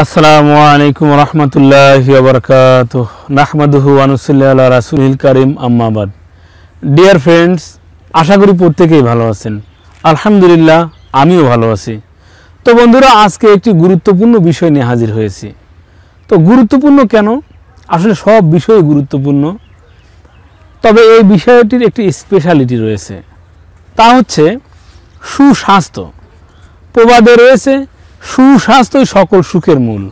আসসালামু আলাইকুম রহমতুল্লাহি ওয়া বারাকাতুহু নাহমাদুহু ওয়া নুসাল্লি আলা রাসূলিল কারীম আম্মা বাদ। ডিয়ার ফ্রেন্ডস, আশা করি প্রত্যেকেই ভালো আছেন। আলহামদুলিল্লাহ, আমিও ভালো আছি। তো বন্ধুরা, আজকে একটি গুরুত্বপূর্ণ বিষয় নিয়ে হাজির হয়েছি। তো গুরুত্বপূর্ণ কেন? আসলে সব বিষয় গুরুত্বপূর্ণ, তবে এই বিষয়টির একটি স্পেশালিটি রয়েছে, তা হচ্ছে সুস্বাস্থ্য। প্রবাদে রয়েছে, সুস্বাস্থ্যই সকল সুখের মূল।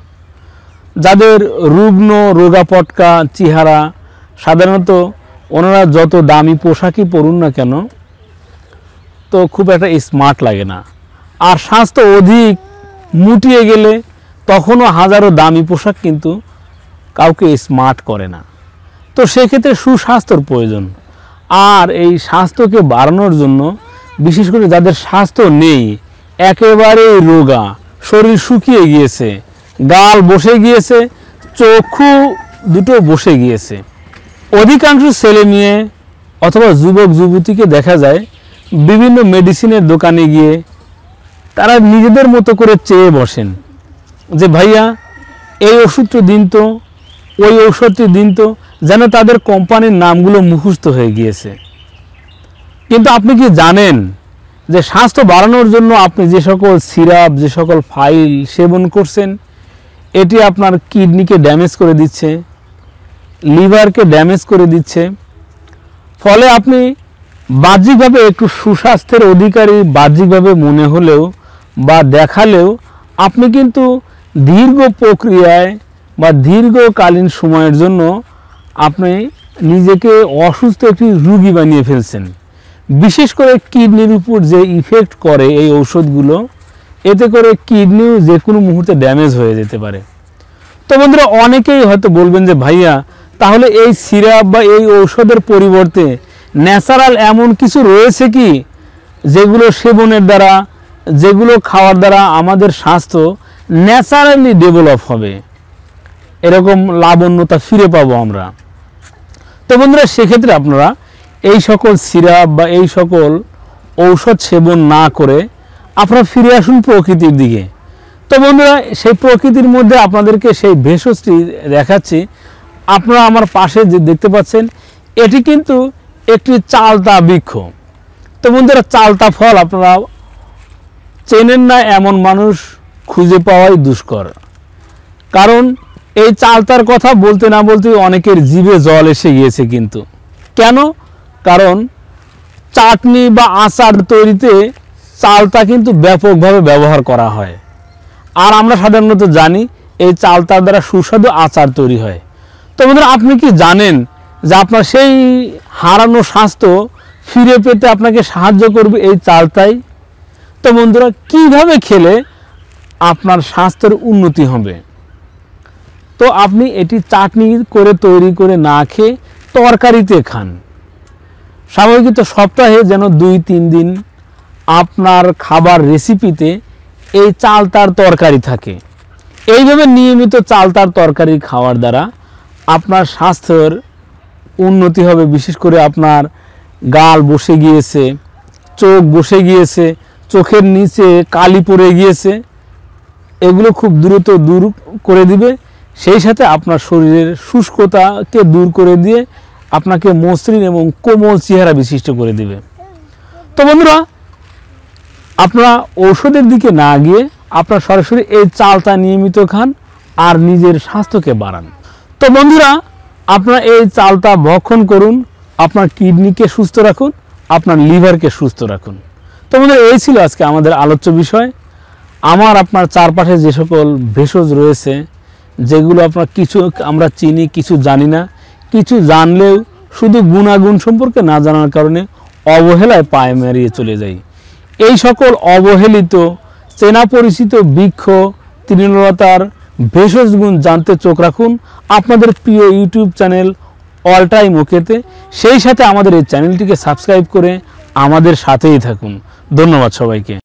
যাদের রুগ্ন রোগাপটকা চেহারা, সাধারণত ওনারা যত দামি পোশাকই পরুন না কেন, তো খুব একটা স্মার্ট লাগে না। আর স্বাস্থ্য অধিক মুটিয়ে গেলে তখনও হাজারো দামি পোশাক কিন্তু কাউকে স্মার্ট করে না। তো সেক্ষেত্রে সুস্বাস্থ্যর প্রয়োজন। আর এই স্বাস্থ্যকে বাড়ানোর জন্য, বিশেষ করে যাদের স্বাস্থ্য নেই, একেবারেই রোগা, শরীর শুকিয়ে গিয়েছে, গাল বসে গিয়েছে, চক্ষু দুটো বসে গিয়েছে, অধিকাংশ ছেলে মেয়ে অথবা যুবক যুবতীকে দেখা যায় বিভিন্ন মেডিসিনের দোকানে গিয়ে তারা নিজেদের মতো করে চেয়ে বসেন যে ভাইয়া এই ওষুধটি দিন তো, ওই ঔষধটি দিন তো, যেন তাদের কোম্পানির নামগুলো মুখস্থ হয়ে গিয়েছে। কিন্তু আপনি কি জানেন যে স্বাস্থ্য বাড়ানোর জন্য আপনি যে সকল সিরাপ, যে সকল ফাইল সেবন করছেন, এটি আপনার কিডনিকে ড্যামেজ করে দিচ্ছে, লিভারকে ড্যামেজ করে দিচ্ছে। ফলে আপনি বাহ্যিকভাবে একটু সুস্বাস্থ্যের অধিকারী বাহ্যিকভাবে মনে হলেও বা দেখালেও আপনি কিন্তু দীর্ঘ প্রক্রিয়ায় বা দীর্ঘকালীন সময়ের জন্য আপনি নিজেকে অসুস্থ একটি রোগী বানিয়ে ফেলছেন। বিশেষ করে কিডনির উপর যে ইফেক্ট করে এই ঔষধগুলো, এতে করে কিডনিও যে কোনো মুহূর্তে ড্যামেজ হয়ে যেতে পারে। তো বন্ধুরা, অনেকেই হয়তো বলবেন যে ভাইয়া তাহলে এই সিরাপ বা এই ঔষধের পরিবর্তে ন্যাচারাল এমন কিছু রয়েছে কি যেগুলো সেবনের দ্বারা, যেগুলো খাওয়ার দ্বারা আমাদের স্বাস্থ্য ন্যাচারালি ডেভেলপ হবে, এরকম লাবণ্যতা ফিরে পাবো আমরা? তো বন্ধুরা, সেক্ষেত্রে আপনারা এই সকল সিরাপ বা এই সকল ঔষধ সেবন না করে আপনারা ফিরে আসুন প্রকৃতির দিকে। তো বন্ধুরা, সেই প্রকৃতির মধ্যে আপনাদেরকে সেই ভেষজটি দেখাচ্ছি। আপনারা আমার পাশে যে দেখতে পাচ্ছেন, এটি কিন্তু একটি চালতা বৃক্ষ। তো বন্ধুরা, চালতা ফল আপনারা চেনেন না এমন মানুষ খুঁজে পাওয়াই দুষ্কর। কারণ এই চালতার কথা বলতে না বলতে অনেকের জিভে জল এসে গিয়েছে। কিন্তু কেন? কারণ চাটনি বা আচার তৈরিতে চালতা কিন্তু ব্যাপকভাবে ব্যবহার করা হয়। আর আমরা সাধারণত জানি এই চালতার দ্বারা সুস্বাদু আচার তৈরি হয়। তো বন্ধুরা, আপনি কি জানেন যে আপনার সেই হারানো স্বাস্থ্য ফিরে পেতে আপনাকে সাহায্য করবে এই চালতাই? তো বন্ধুরা, কিভাবে খেলে আপনার স্বাস্থ্যের উন্নতি হবে? তো আপনি এটি চাটনি করে তৈরি করে না খেয়ে তরকারিতে খান। স্বাভাবিকত সপ্তাহে যেন 2-3 দিন আপনার খাবার রেসিপিতে এই চালতার তরকারি থাকে। এইভাবে নিয়মিত চালতার তরকারি খাওয়ার দ্বারা আপনার স্বাস্থ্যের উন্নতি হবে। বিশেষ করে আপনার গাল বসে গিয়েছে, চোখ বসে গিয়েছে, চোখের নিচে কালি পড়ে গিয়েছে, এগুলো খুব দ্রুত দূর করে দিবে। সেই সাথে আপনার শরীরের শুষ্কতাকে দূর করে দিয়ে আপনাকে মসৃণ এবং কোমল চেহারা বিশিষ্ট করে দিবে। তো বন্ধুরা, আপনারা ঔষধের দিকে না গিয়ে আপনারা সরাসরি এই চালতা নিয়মিত খান আর নিজের স্বাস্থ্যকে বাড়ান। তো বন্ধুরা, আপনারা এই চালতা ভক্ষণ করুন, আপনার কিডনিকে সুস্থ রাখুন, আপনার লিভারকে সুস্থ রাখুন। তো বন্ধুরা, এই ছিল আজকে আমাদের আলোচ্য বিষয়। আমার আপনার চারপাশে যে সকল ভেষজ রয়েছে, যেগুলো আপনার কিছু আমরা চিনি, কিছু জানি না, কিছু জানলেও শুধু গুণাগুণ সম্পর্কে না জানার কারণে অবহেলায় পায়ে মারিয়ে চলে যাই। এই সকল অবহেলিত চেনা পরিচিত বৃক্ষ তৃণলতার ভেষজ গুণ জানতে চোখ রাখুন আপনাদের প্রিয় ইউটিউব চ্যানেল অল টাইম ওকেতে। সেই সাথে আমাদের এই চ্যানেলটিকে সাবস্ক্রাইব করে আমাদের সাথেই থাকুন। ধন্যবাদ সবাইকে।